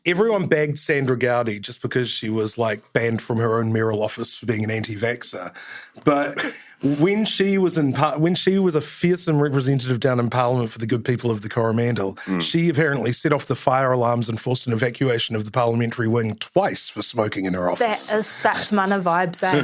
everyone bagged Sandra Gowdy just because she was like banned from her own mayoral office for being an anti-vaxxer. But when she was a fearsome representative down in Parliament for the good people of the Coromandel, she apparently set off the fire alarms and forced an evacuation of the parliamentary wing twice for smoking in her office. That is such mana vibes, eh?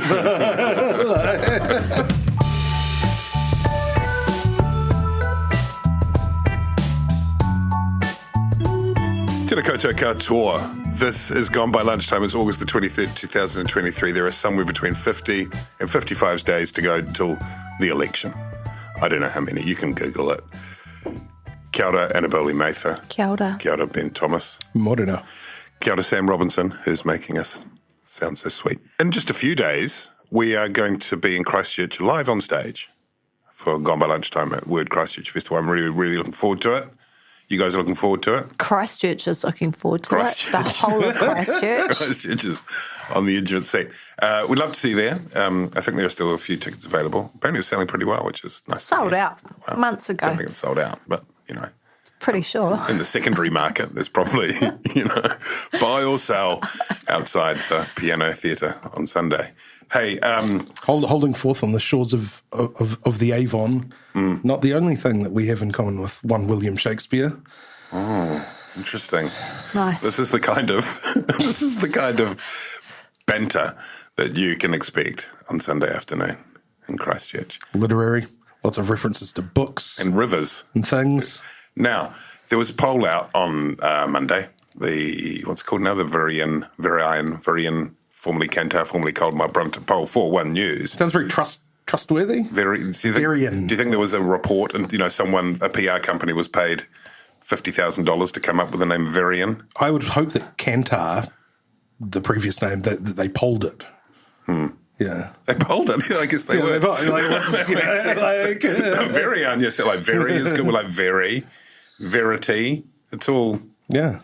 Tēnā koutou katoa. This is Gone by Lunchtime. It's August the 23rd, 2023. There are somewhere between 50 and 55 days to go till the election. I don't know how many. You can Google it. Kia ora, Annabelle Mather. Kia ora. Kia ora, Ben Thomas. Morena. Kia ora, Sam Robinson, who's making us sound so sweet. In just a few days, we are going to be in Christchurch live on stage for Gone by Lunchtime at Word Christchurch Festival. I'm really, really looking forward to it. You guys are looking forward to it? Christchurch is looking forward to it. The whole of Christchurch. Christchurch is on the edge of its seat. We'd love to see you there. I think there are still a few tickets available. Apparently it's selling pretty well, which is nice. Sold out months ago. I don't think it's sold out, but, Pretty sure. in the secondary market, there's probably, buy or sell outside the Piano Theatre on Sunday. Hey, holding forth on the shores of the Avon, not the only thing that we have in common with one William Shakespeare. Oh, interesting. Nice. This is the kind of banter that you can expect on Sunday afternoon in Christchurch. Literary, lots of references to books And rivers. and things. Now, there was a poll out on Monday, what's it called now? The Varian, formerly Kantar, formerly Cold My Brunt poll for One News. Sounds very trustworthy. Varian. Do you think there was a report and, a PR company was paid $50,000 to come up with the name Varian? I would hope that Kantar, the previous name, that they polled it. Yeah. They polled it. I guess they were. Varian, yes, like very is good. We're like very, verity. It's all, Yeah.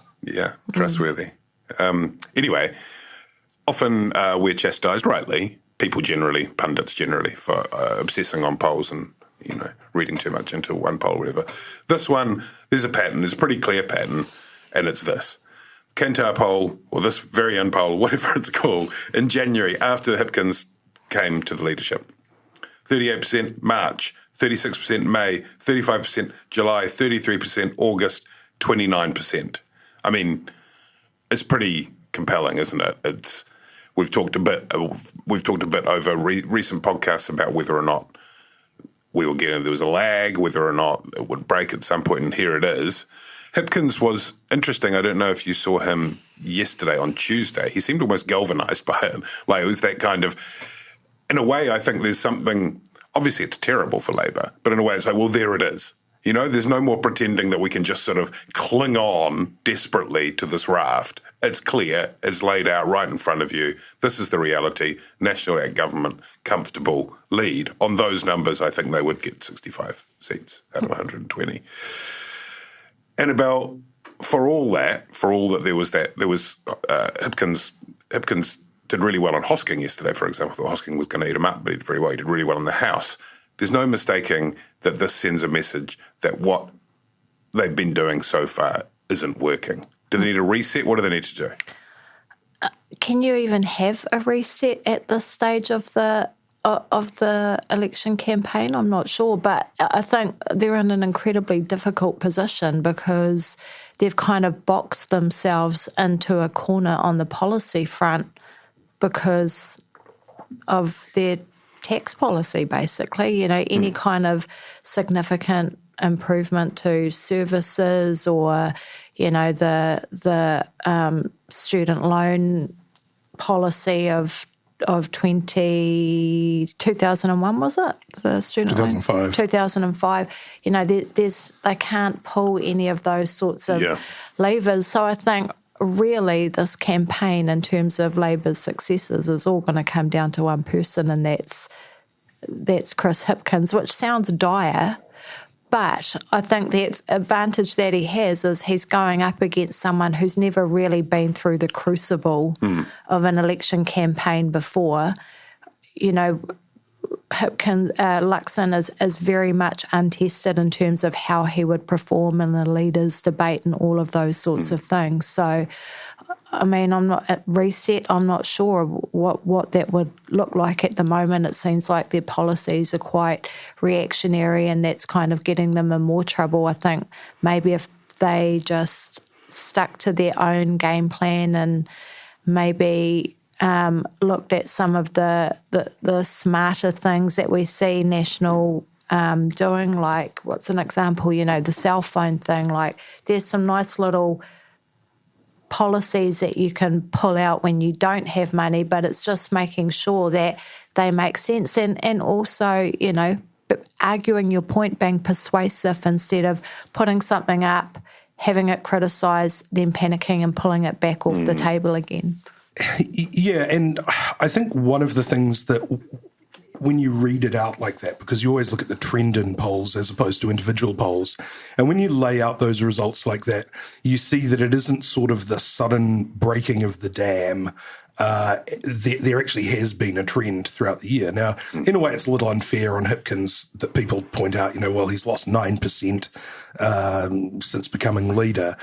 trustworthy. Anyway, often we're chastised, rightly, pundits generally, for obsessing on polls and, reading too much into one poll or whatever. This one, there's a pattern. There's a pretty clear pattern, and it's this. Kantar poll, or this Varian poll, whatever it's called, in January after Hipkins came to the leadership. 38% March, 36% May, 35% July, 33% August, 29%. I mean, it's pretty compelling, isn't it? We've talked a bit over recent podcasts about whether or not there was a lag, whether or not it would break at some point, and here it is. Hipkins was interesting. I don't know if you saw him yesterday on Tuesday. He seemed almost galvanized by it. Like, it was that kind of, in a way, I think there's something, obviously it's terrible for Labour, but in a way it's like, well, there it is. There's no more pretending that we can just sort of cling on desperately to this raft. It's clear. It's laid out right in front of you. This is the reality. National government, comfortable lead. On those numbers, I think they would get 65 seats out of 120. Annabelle, for all that there was Hipkins did really well on Hosking yesterday, for example. I thought Hosking was going to eat him up, but he did very well. He did really well in the House. There's no mistaking that this sends a message that what they've been doing so far isn't working. Do they need a reset? What do they need to do? Can you even have a reset at this stage of the election campaign? I'm not sure, but I think they're in an incredibly difficult position because they've kind of boxed themselves into a corner on the policy front because of their tax policy, basically. Any kind of significant improvement to services or, the student loan policy of 2001, was it? The student 2005. loan? 2005. They can't pull any of those sorts of levers. So I think really this campaign in terms of Labour's successes is all going to come down to one person, and that's Chris Hipkins, which sounds dire. But I think the advantage that he has is he's going up against someone who's never really been through the crucible of an election campaign before. Luxon is very much untested in terms of how he would perform in the leaders' debate and all of those sorts of things. So, I mean, I'm not at reset. I'm not sure what that would look like at the moment. It seems like their policies are quite reactionary, and that's kind of getting them in more trouble. I think maybe if they just stuck to their own game plan and maybe looked at some of the smarter things that we see National doing, like, what's an example, the cell phone thing. Like, there's some nice little policies that you can pull out when you don't have money, but it's just making sure that they make sense and also, arguing your point, being persuasive instead of putting something up, having it criticised, then panicking and pulling it back off the table again. Yeah, and I think one of the things that when you read it out like that, because you always look at the trend in polls as opposed to individual polls, and when you lay out those results like that, you see that it isn't sort of the sudden breaking of the dam. There actually has been a trend throughout the year. Now, in a way, it's a little unfair on Hipkins that people point out, well, he's lost 9% since becoming leader.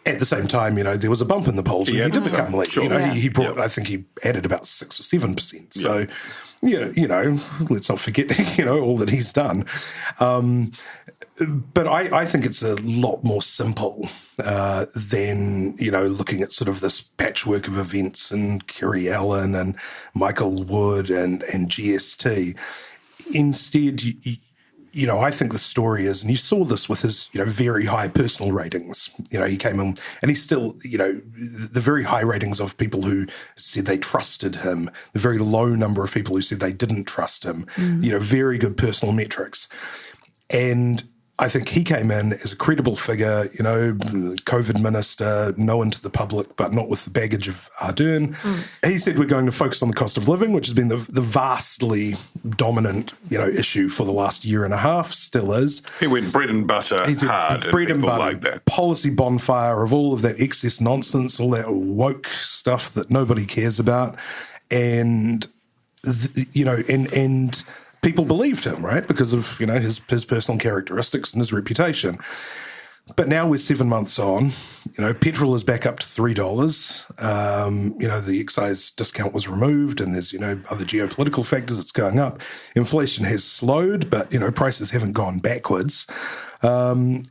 At the same time, there was a bump in the polls when he did become leader. Sure. He brought, I think he added about 6 or 7%. So, let's not forget, all that he's done. But I think it's a lot more simple than, looking at sort of this patchwork of events and Kerry Allen and Michael Wood and GST. Instead, I think the story is, and you saw this with his, very high personal ratings. He came in and he's still, the very high ratings of people who said they trusted him, the very low number of people who said they didn't trust him, very good personal metrics. And I think he came in as a credible figure, COVID minister, known to the public, but not with the baggage of Ardern. He said we're going to focus on the cost of living, which has been the vastly dominant, issue for the last year and a half, still is. He went bread and butter hard. Bread and butter, like that. Policy bonfire of all of that excess nonsense, all that woke stuff that nobody cares about. And, and people believed him, right, because of, his personal characteristics and his reputation. But now we're 7 months on, petrol is back up to $3. The excise discount was removed and there's, other geopolitical factors that's going up. Inflation has slowed, but, prices haven't gone backwards. And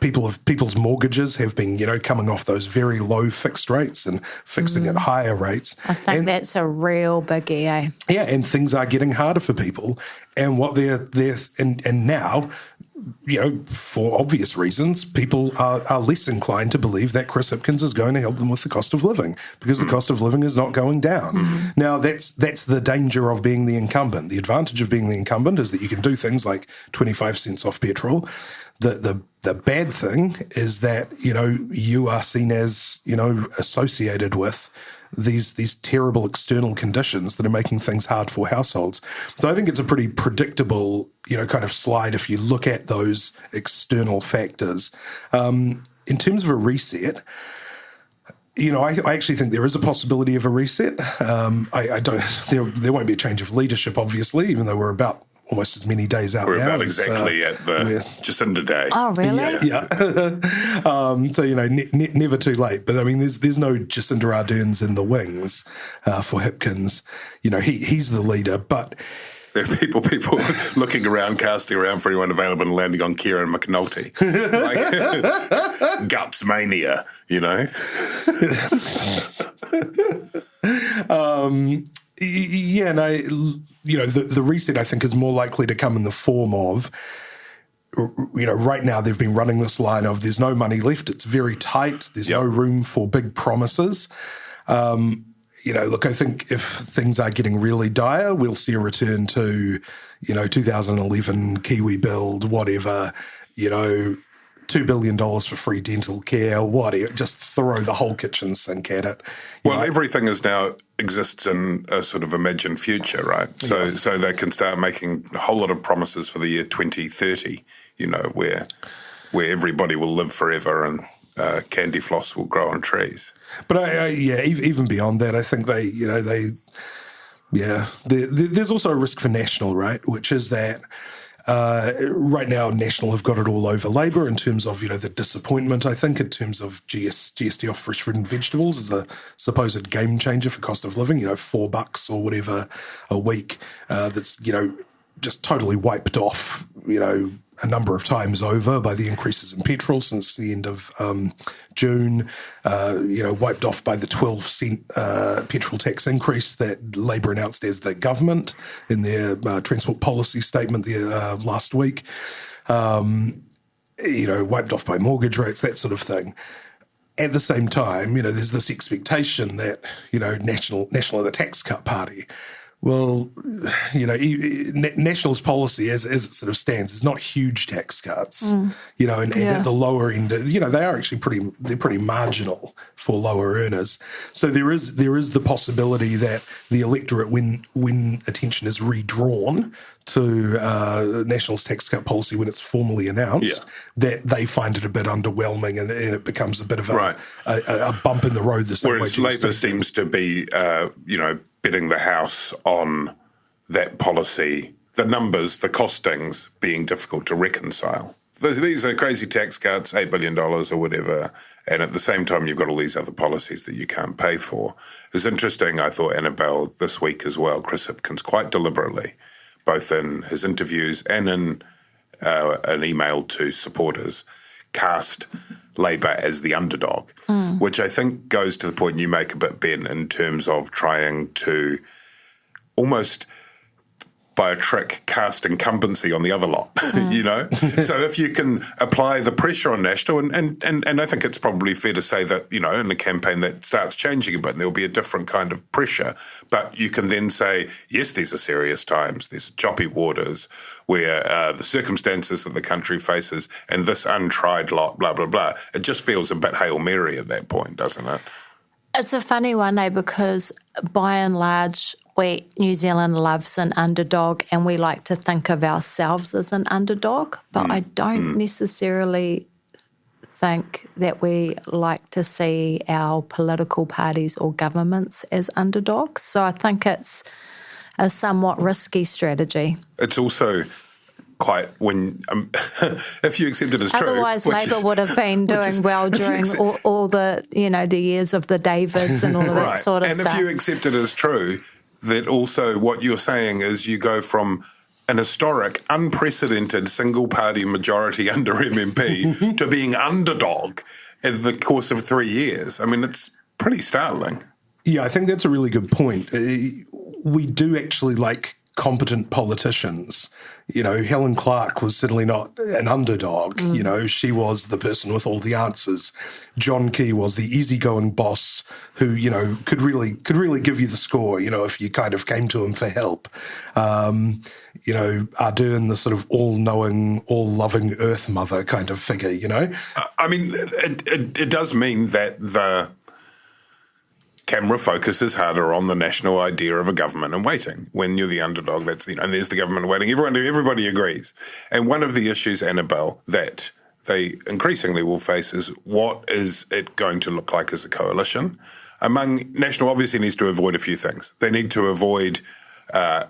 people's mortgages have been, coming off those very low fixed rates and fixing at higher rates. I think that's a real biggie, eh? Yeah, and things are getting harder for people. And what and now, for obvious reasons, people are less inclined to believe that Chris Hipkins is going to help them with the cost of living because the cost of living is not going down. Now, that's the danger of being the incumbent. The advantage of being the incumbent is that you can do things like 25 cents off petrol. The bad thing is that, you are seen as, associated with these terrible external conditions that are making things hard for households. So I think it's a pretty predictable, kind of slide if you look at those external factors. In terms of a reset, I actually think there is a possibility of a reset. I don't. There won't be a change of leadership, obviously, even though we're about almost as many days out now. We're about exactly at the Jacinda Day. Oh, really? Yeah. So, never too late. But, I mean, there's no Jacinda Ardern's in the wings for Hipkins. He's the leader, but... There are people looking around, casting around for anyone available and landing on Kieran McNulty. Guts mania, the reset, I think, is more likely to come in the form of, right now they've been running this line of there's no money left, it's very tight, there's no room for big promises. Look, I think if things are getting really dire, we'll see a return to, 2011 Kiwi build, whatever, $2 billion for free dental care, whatever, just throw the whole kitchen sink at it. Everything is now exists in a sort of imagined future, right? So they can start making a whole lot of promises for the year 2030, where everybody will live forever and candy floss will grow on trees. But even beyond that, I think Yeah. There's also a risk for National, right, which is that right now National have got it all over Labour in terms of, the disappointment, I think, in terms of GST off fresh fruit and vegetables as a supposed game changer for cost of living, $4 or whatever a week. That's, just totally wiped off, a number of times over by the increases in petrol since the end of June, wiped off by the 12-cent petrol tax increase that Labour announced as the government in their transport policy statement there last week, wiped off by mortgage rates, that sort of thing. At the same time, there's this expectation that, National are the tax cut party. Well, National's policy as it sort of stands is not huge tax cuts, and at the lower end, they are actually pretty marginal for lower earners. So there is the possibility that the electorate, when attention is redrawn to National's tax cut policy when it's formally announced, that they find it a bit underwhelming and it becomes a bit of a bump in the road. The same Whereas way Labour seems to be, betting the house on that policy, the numbers, the costings being difficult to reconcile. These are crazy tax cuts, $8 billion or whatever, and at the same time you've got all these other policies that you can't pay for. It's interesting, I thought, Annabelle, this week as well, Chris Hipkins, quite deliberately, both in his interviews and in an email to supporters, cast Labour as the underdog, which I think goes to the point you make a bit, Ben, in terms of trying to almost, by a trick, cast incumbency on the other lot, So if you can apply the pressure on National, and I think it's probably fair to say that, in a campaign that starts changing a bit, and there'll be a different kind of pressure, but you can then say, yes, these are serious times, there's choppy waters where the circumstances that the country faces and this untried lot, blah, blah, blah. It just feels a bit Hail Mary at that point, doesn't it? It's a funny one, because by and large, New Zealand loves an underdog, and we like to think of ourselves as an underdog, but I don't necessarily think that we like to see our political parties or governments as underdogs. So I think it's a somewhat risky strategy. It's also quite if you accept it as true. Otherwise, Labour would have been doing well during all the the years of the Davids and all of that sort of stuff. And if you accept it as true, that also what you're saying is you go from an historic, unprecedented single-party majority under MMP to being underdog in the course of 3 years. I mean, it's pretty startling. Yeah, I think that's a really good point. We do actually like competent politicians. Helen Clark was certainly not an underdog. She was the person with all the answers. John Key was the easygoing boss who, could really give you the score, if you kind of came to him for help. Ardern, the sort of all-knowing, all-loving Earth Mother kind of figure, I mean, it does mean that the camera focuses harder on the national idea of a government and waiting. When you're the underdog, that's and there's the government waiting. Everybody agrees. And one of the issues, Annabelle, that they increasingly will face is what is it going to look like as a coalition? National obviously needs to avoid a few things. They need to avoid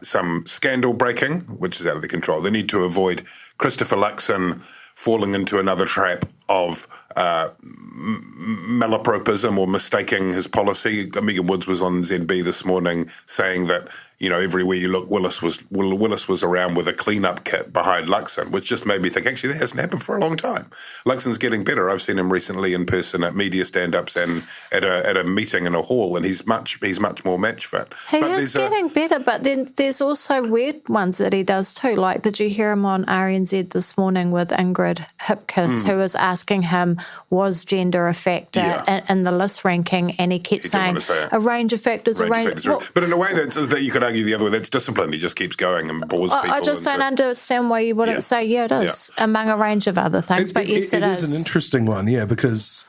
some scandal breaking, which is out of their control. They need to avoid Christopher Luxon falling into another trap of malapropism or mistaking his policy. Megan Woods was on ZB this morning saying that, everywhere you look, Willis was around with a cleanup kit behind Luxon, which just made me think, actually, that hasn't happened for a long time. Luxon's getting better. I've seen him recently in person at media stand-ups and at a meeting in a hall, and he's much more match fit. He is getting better, but then there's also weird ones that he does too. Like, did you hear him on RNZ this morning with Ingrid Hipkins, who was asking him, was gender a factor in the list ranking? And he kept saying, a range of factors. But in a way that you could argue the other way, that's discipline. He just keeps going and bores people. I just don't understand why you wouldn't say, it is, among a range of other things. But yes, it is. It is an interesting one, because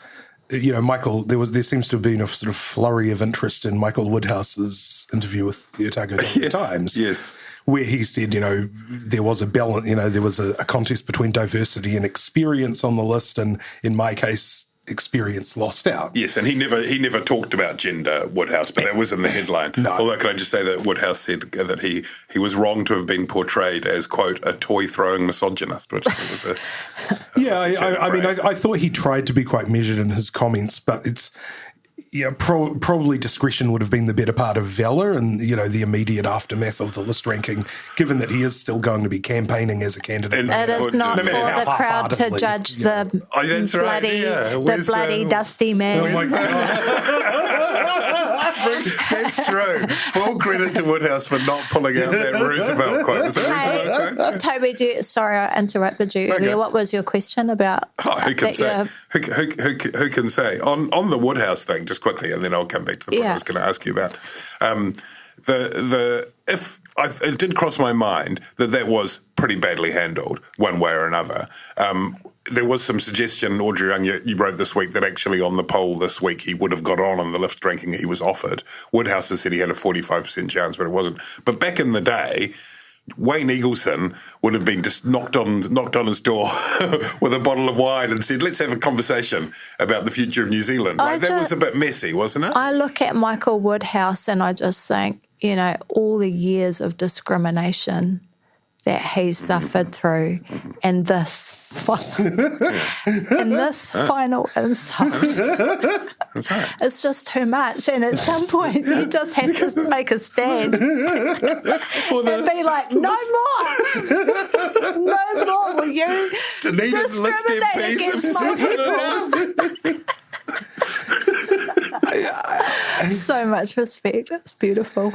Michael, there seems to have been a sort of flurry of interest in Michael Woodhouse's interview with the Otago Times. Yes. Where he said, there was a balance, there was a contest between diversity and experience on the list. And in my case, experience lost out. Yes, and he never talked about gender, Woodhouse, but that was in the headline. No. Although, can I just say that Woodhouse said that he was wrong to have been portrayed as, quote, a toy-throwing misogynist, which was a I thought he tried to be quite measured in his comments, but it's probably discretion would have been the better part of valor and, the immediate aftermath of the list ranking, given that he is still going to be campaigning as a candidate. It is not for the crowd to judge the bloody dusty man. Oh my God. That's true. Full credit to Woodhouse for not pulling out that Roosevelt quote. Was it Roosevelt quote? Toby, sorry I interrupted you earlier. What was your question about? Who can say? Who can say? On the Woodhouse thing, just quickly, and then I'll come back to the point I was going to ask you about. It did cross my mind that was pretty badly handled one way or another. There was some suggestion, Audrey Young, you wrote this week, that actually on the poll this week he would have got on the list ranking he was offered. Woodhouse has said he had a 45% chance, but it wasn't. But back in the day, Wayne Eagleson would have been just knocked on his door with a bottle of wine and said, let's have a conversation about the future of New Zealand. That was a bit messy, wasn't it? I look at Michael Woodhouse and I just think, all the years of discrimination that he's suffered through, and this final insult. It's just too much, and at some point you just have to make a stand and be like, no more, will you discriminate against my people? So much respect. It's beautiful.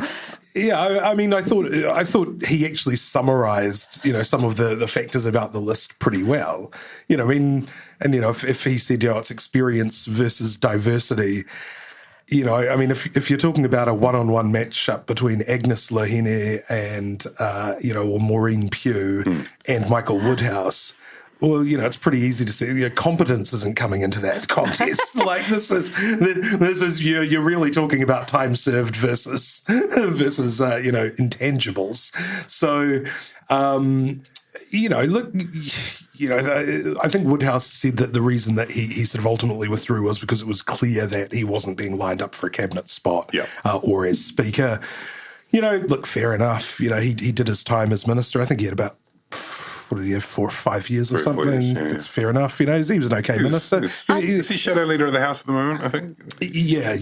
Yeah, I thought he actually summarised, some of the factors about the list pretty well. If he said, it's experience versus diversity, if you're talking about a one-on-one matchup between Agnes Lohene and, or Maureen Pugh and Michael Woodhouse, well, it's pretty easy to see. Competence isn't coming into that contest. This is you're really talking about time served versus intangibles. So, I think Woodhouse said that the reason that he sort of ultimately withdrew was because it was clear that he wasn't being lined up for a cabinet spot or as speaker. Fair enough. He did his time as minister. I think he had about, what did he have, 4 or 5 years or something? Years, That's fair enough. He was an okay minister. Is he shadow leader of the House at the moment, I think? Yeah.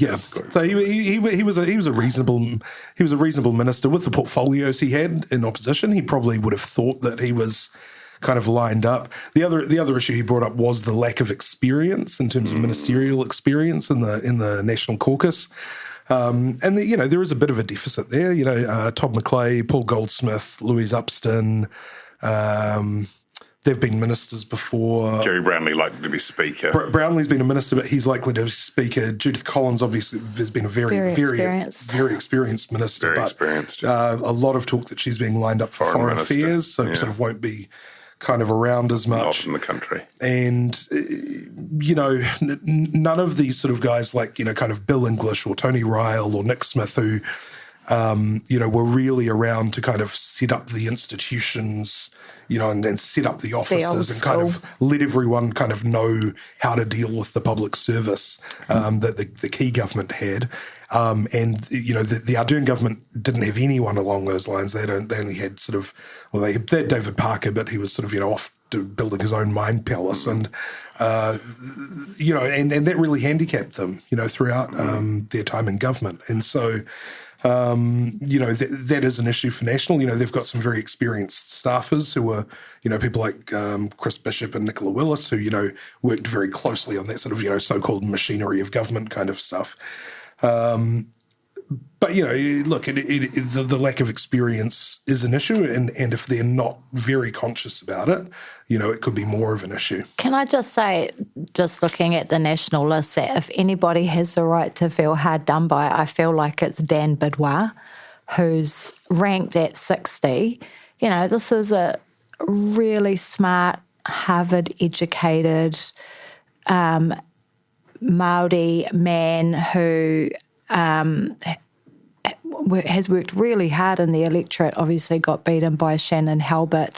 So he was a reasonable minister with the portfolios he had in opposition. He probably would have thought that he was kind of lined up. The other issue he brought up was the lack of experience in terms of ministerial experience in the National Caucus. There is a bit of a deficit there. Todd McClay, Paul Goldsmith, Louise Upston. They've been ministers before. Jerry Brownlee likely to be speaker. Brownlee's been a minister, but he's likely to be speaker. Judith Collins obviously has been a very experienced minister. Very experienced. A lot of talk that she's being lined up for foreign affairs, so sort of won't be kind of around as much. Not in the country. And, none of these sort of guys like, kind of Bill English or Tony Ryle or Nick Smith who, were really around to kind of set up the institutions, and set up the offices and kind of let everyone kind of know how to deal with the public service that the Key government had. The Ardern government didn't have anyone along those lines. They only had they had David Parker, but he was sort of, off to building his own mind palace. And, and that really handicapped them, throughout their time in government. And so, that is an issue for National. They've got some very experienced staffers who are, people like Chris Bishop and Nicola Willis who, worked very closely on that sort of, so-called machinery of government kind of stuff. But, look, the lack of experience is an issue, and if they're not very conscious about it, it could be more of an issue. Can I just say, just looking at the national list, that if anybody has the right to feel hard done by, I feel like it's Dan Bidwar, who's ranked at 60. This is a really smart, Harvard-educated Māori man who has worked really hard in the electorate, obviously got beaten by Shannon Halbert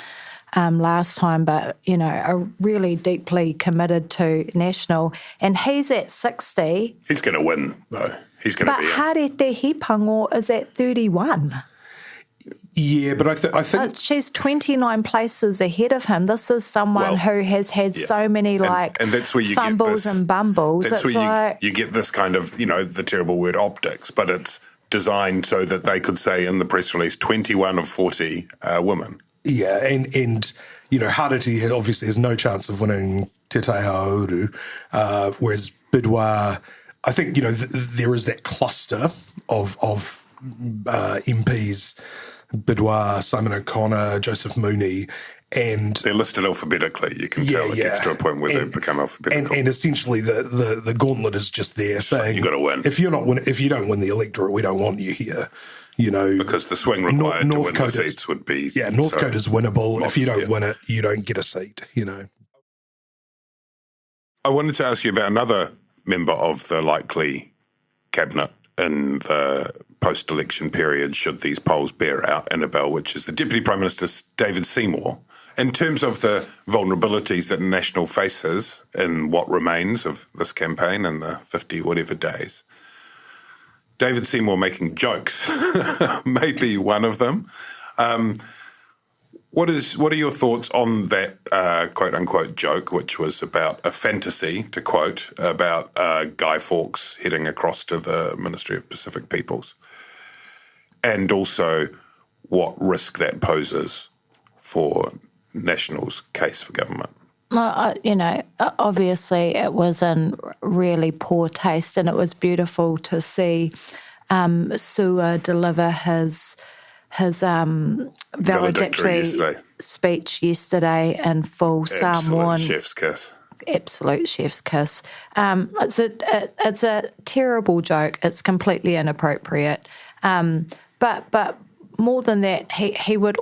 last time, but, are really deeply committed to national. And he's at 60. He's going to win, though. He's going to be. But Harete Hipango is at 31. Yeah, but I think she's 29 places ahead of him. This is someone who has had so many and that's where you fumbles get this, and bumbles. That's where you get this kind of, the terrible word optics, but it's designed so that they could say in the press release 21 of 40 women. Yeah, and Harete obviously has no chance of winning Te Hauru, whereas Bidwa, I think, there is that cluster of MPs, Bidwa, Simon O'Connor, Joseph Mooney, and they're listed alphabetically. You can tell it gets to a point where they've become alphabetical. And essentially the gauntlet is just there saying, you got to win. If you don't win the electorate, we don't want you here. Because the swing required to win the seats would be North Dakota's winnable. If you don't win it, you don't get a seat. I wanted to ask you about another member of the likely cabinet in the post-election period, should these polls bear out, Annabelle, which is the Deputy Prime Minister, David Seymour. In terms of the vulnerabilities that National faces in what remains of this campaign in the 50-whatever days, David Seymour making jokes may be one of them. What are your thoughts on that quote-unquote joke, which was about a fantasy, to quote, about Guy Fawkes heading across to the Ministry of Pacific Peoples, and also what risk that poses for National's case for government? Well, obviously it was in really poor taste, and it was beautiful to see Sua deliver his valedictory speech yesterday in full Samoan. Chef's kiss. Absolute chef's kiss. It's a terrible joke. It's completely inappropriate. But more than that, he would,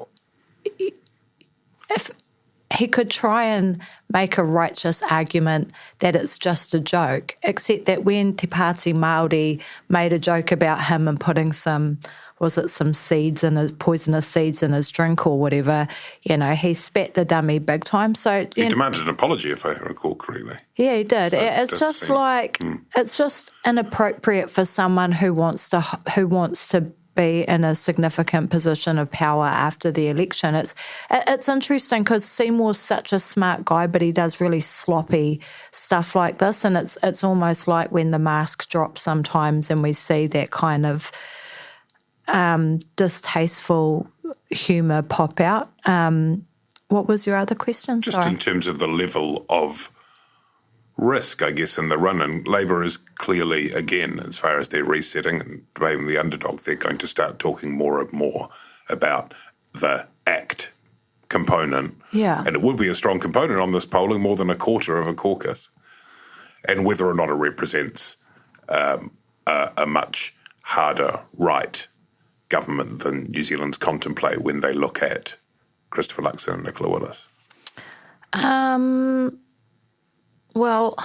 if he could try and make a righteous argument that it's just a joke, except that when Te Pāti Māori made a joke about him and putting some seeds in his poisonous seeds in his drink or whatever, he spat the dummy big time. So he demanded an apology, if I recall correctly. Yeah, he did. So it's just it's just inappropriate for someone who wants to be in a significant position of power after the election. It's interesting because Seymour's such a smart guy, but he does really sloppy stuff like this, and it's almost like when the mask drops sometimes, and we see that kind of distasteful humour pop out. What was your other question? Just in terms of the level of risk, I guess, in the run, and Labour is clearly, again, as far as their resetting and being the underdog, they're going to start talking more and more about the ACT component. Yeah. And it would be a strong component on this polling, more than a quarter of a caucus, and whether or not it represents a much harder right government than New Zealand's contemplate when they look at Christopher Luxon and Nicola Willis. Well,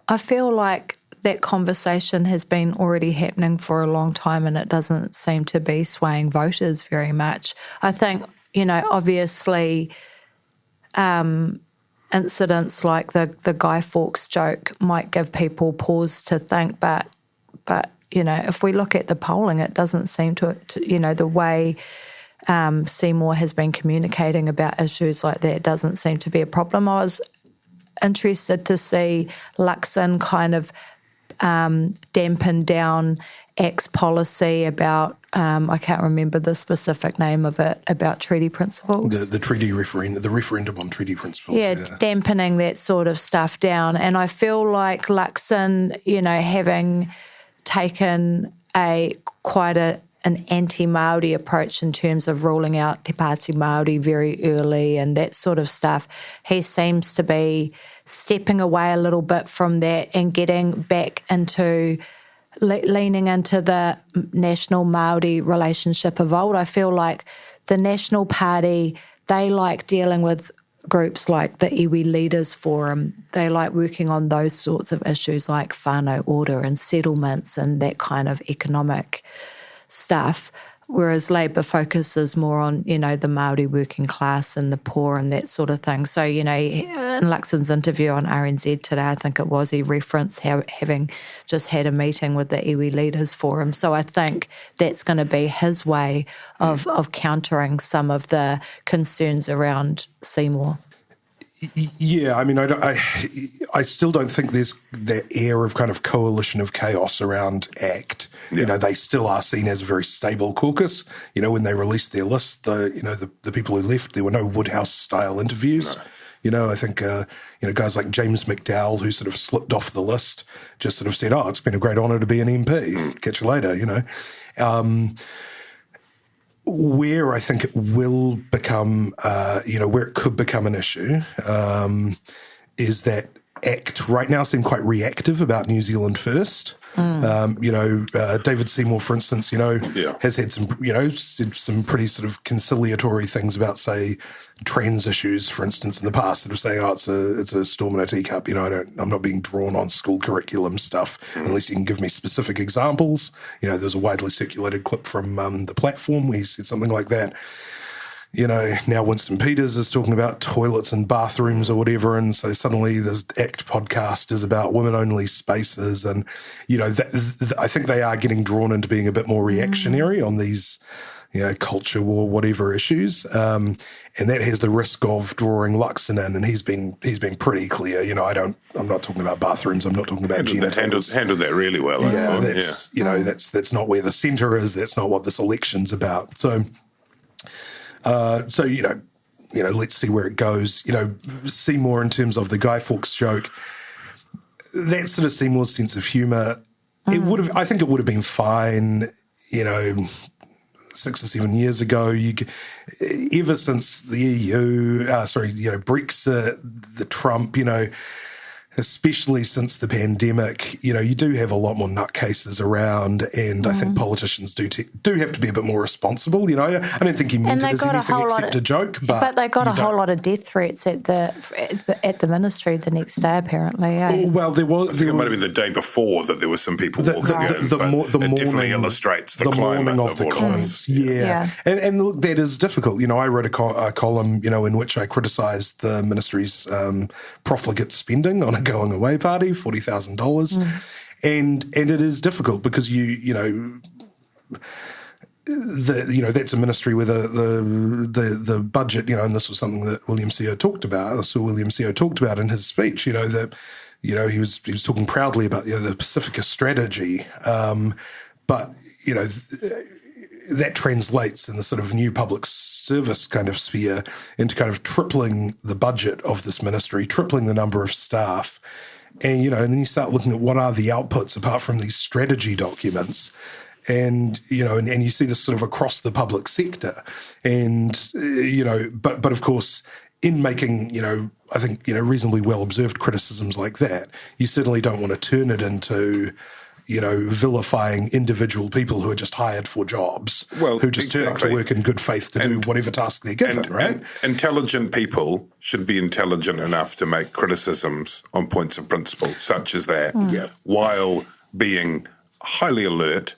I feel like that conversation has been already happening for a long time, and it doesn't seem to be swaying voters very much. I think, obviously incidents like the Guy Fawkes joke might give people pause to think, but if we look at the polling, it doesn't seem to the way Seymour has been communicating about issues like that doesn't seem to be a problem. I was interested to see Luxon kind of dampen down ACT's policy about, I can't remember the specific name of it, about treaty principles. The treaty referendum, the referendum on treaty principles. Yeah, dampening that sort of stuff down. And I feel like Luxon, having taken quite an anti-Māori approach in terms of ruling out Te Pāti Māori very early and that sort of stuff, he seems to be stepping away a little bit from that and getting back into leaning into the national Māori relationship of old. I feel like the National Party, they like dealing with groups like the Iwi Leaders Forum. They like working on those sorts of issues like whānau order and settlements and that kind of economic stuff. whereas Labour focuses more on, the Māori working class and the poor and that sort of thing. So, in Luxon's interview on RNZ today, I think it was, he referenced having just had a meeting with the iwi Leaders Forum. So I think that's going to be his way of countering some of the concerns around Seymour. Yeah, I mean, I still don't think there's that air of kind of coalition of chaos around ACT. Yeah. They still are seen as a very stable caucus. When they released their list, the people who left, there were no Woodhouse-style interviews. No. I think, guys like James McDowell, who sort of slipped off the list, just sort of said, it's been a great honour to be an MP. Catch you later, Where I think it will become, where it could become an issue is that ACT right now seem quite reactive about New Zealand First. David Seymour, for instance, has had some, said some pretty sort of conciliatory things about, say, trans issues, for instance, in the past, sort of saying, it's a storm in a teacup. I'm not being drawn on school curriculum stuff unless you can give me specific examples. There was a widely circulated clip from the platform where he said something like that. Now Winston Peters is talking about toilets and bathrooms or whatever, and so suddenly this ACT podcast is about women-only spaces, and I think they are getting drawn into being a bit more reactionary on these, culture war, whatever issues, and that has the risk of drawing Luxon in, and he's been pretty clear. I'm not talking about bathrooms. I'm not talking about genitals. Handled that really well. Yeah, that's not where the centre is. That's not what this election's about. So let's see where it goes. Seymour, in terms of the Guy Fawkes joke, that sort of Seymour's sense of humour, I think it would have been fine, 6 or 7 years ago. Ever since the EU, Brexit, the Trump, especially since the pandemic, you do have a lot more nutcases around, and I think politicians do have to be a bit more responsible. I don't think he meant it as anything except a joke. But they got a whole lot of death threats at the ministry the next day, apparently. Well, there was. I think it might have been the day before that there were some people walking in. It definitely illustrates the climate of the Commons. Yeah. And look, that is difficult. I wrote a column, in which I criticised the ministry's profligate spending on a going away party, $40,000, and it is difficult because that's a ministry where the budget, and this was something that William Seo talked about. I saw William Seo talked about in his speech. That he was talking proudly about the Pacifica strategy, but that translates in the sort of new public service kind of sphere into kind of tripling the budget of this ministry, tripling the number of staff. And, and then you start looking at what are the outputs apart from these strategy documents. And, and you see this sort of across the public sector. And, but of course, in making, I think, reasonably well-observed criticisms like that, you certainly don't want to turn it into vilifying individual people who are just hired for jobs, who just turn up to work in good faith to do whatever task they're given, right? And intelligent people should be intelligent enough to make criticisms on points of principle, such as that, while being highly alert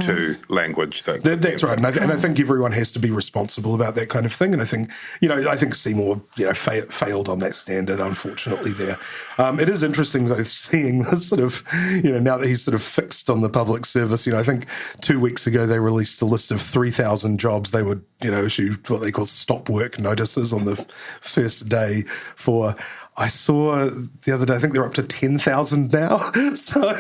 to language that's right, and I think everyone has to be responsible about that kind of thing. And I think Seymour failed on that standard, unfortunately. There, it is interesting though seeing this sort of now that he's sort of fixed on the public service. I think 2 weeks ago they released a list of 3,000 jobs they would issue what they call stop work notices on the first day for. I saw the other day, I think they're up to 10,000 now. So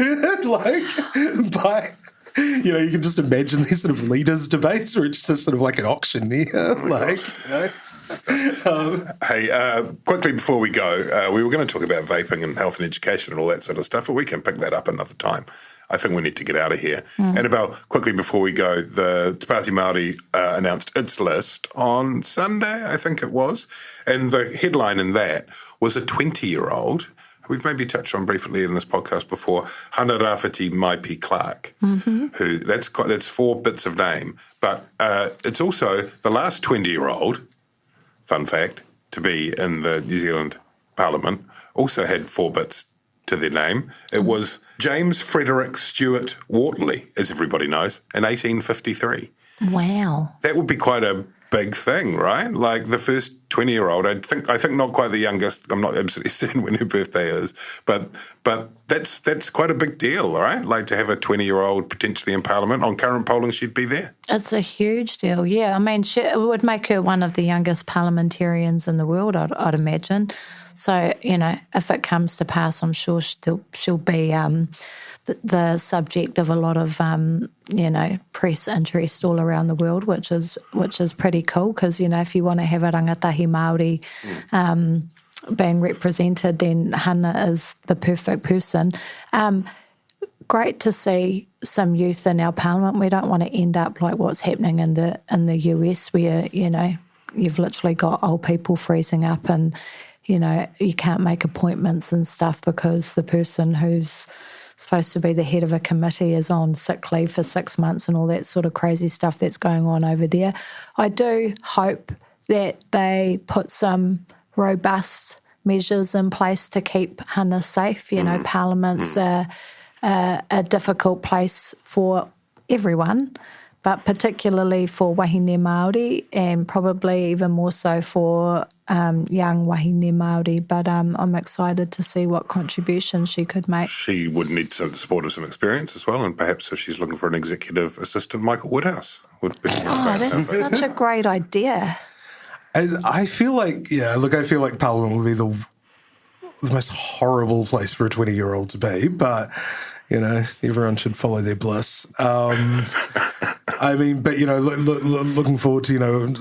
you can just imagine these sort of leaders' debates where it's just sort of like an auctioneer. Hey, quickly before we go, we were going to talk about vaping and health and education and all that sort of stuff, but we can pick that up another time. I think we need to get out of here. Annabelle, quickly before we go, the Te Pāti Māori announced its list on Sunday, I think it was, and the headline in that was a 20-year-old. We've maybe touched on briefly in this podcast before, Hana-Rawhiti Maipi-Clarke, who that's 4 bits of name, but it's also the last 20-year-old, fun fact, to be in the New Zealand Parliament, also had 4 bits to their name. It was James Frederick Stuart-Wortley, as everybody knows, in 1853. Wow. That would be quite a big thing, right? Like the first 20-year-old, I think not quite the youngest. I'm not absolutely certain when her birthday is, but that's quite a big deal, right? Like to have a 20-year-old potentially in Parliament. On current polling, she'd be there. It's a huge deal, yeah. I mean, it would make her one of the youngest parliamentarians in the world, I'd imagine. So, if it comes to pass, I'm sure she'll be the subject of a lot of, press interest all around the world, which is pretty cool because, if you want to have a rangatahi Māori being represented, then Hana is the perfect person. Great to see some youth in our parliament. We don't want to end up like what's happening in the US where, you've literally got old people freezing up and, you can't make appointments and stuff because the person who's supposed to be the head of a committee is on sick leave for 6 months and all that sort of crazy stuff that's going on over there. I do hope that they put some robust measures in place to keep Hana safe. Parliament's a difficult place for everyone, but particularly for wahine Māori and probably even more so for young wahine Māori. But I'm excited to see what contribution she could make. She would need some support of some experience as well, and perhaps if she's looking for an executive assistant, Michael Woodhouse would be. That's such a great idea. I feel like Parliament would be the most horrible place for a 20-year-old to be, but, everyone should follow their bliss. I mean, but, looking forward to,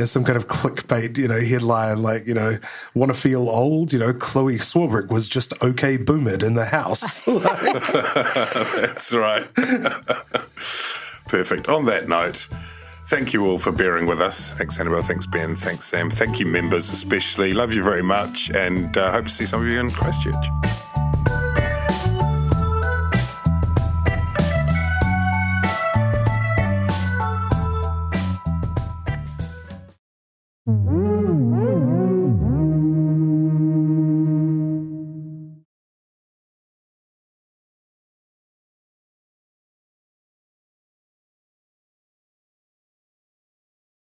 some kind of clickbait, headline like, want to feel old? Chloe Swarbrick was just okay boomered in the house. That's right. Perfect. On that note, thank you all for bearing with us. Thanks, Annabelle. Thanks, Ben. Thanks, Sam. Thank you, members, especially. Love you very much, and hope to see some of you in Christchurch.